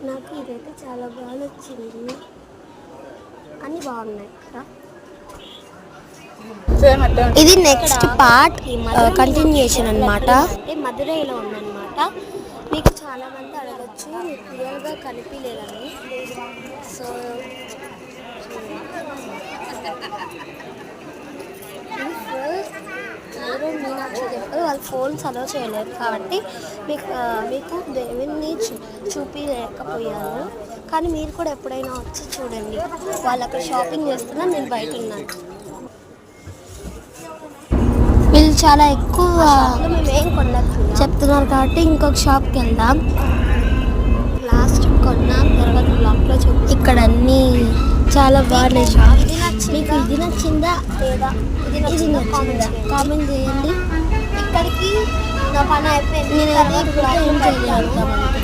నాకు ఇదైతే చాలా బాగా నచ్చింది. అన్నీ బాగున్నాయి కదా. ఇది నెక్స్ట్ పార్ట్ కంటిన్యూషన్ అన్నమాట. అంటే మదురైలో ఉందన్నమాట. మీకు చాలా మంది అడగచ్చు క్లియర్గా కనిపించలేదని. సో ఎవరో మీనాక్షి చెప్పారు వాళ్ళు ఫోన్స్ అలో చేయలేరు కాబట్టి మీకు దేవుణ్ణి చూపించలేకపోయాను. కానీ మీరు కూడా ఎప్పుడైనా వచ్చి చూడండి. వాళ్ళు అక్కడ షాపింగ్ చేస్తున్నా, నేను బయట ఉన్నాను. వీళ్ళు చాలా ఎక్కువ మేమేం చెప్తున్నారు కాబట్టి ఇంకొక షాప్కి వెళ్దాం. లాస్ట్ కొన్నాం, తర్వాత బ్లాక్లో ఇక్కడ అన్నీ చాలా బాగున్నాయి షాప్. మీకు ఇది నచ్చిందా లేదా ఇది నచ్చిందా కామెంట్ చేయండి. ఇక్కడికి నా పని అయిపోయింది. నేను ఏం చేయాలి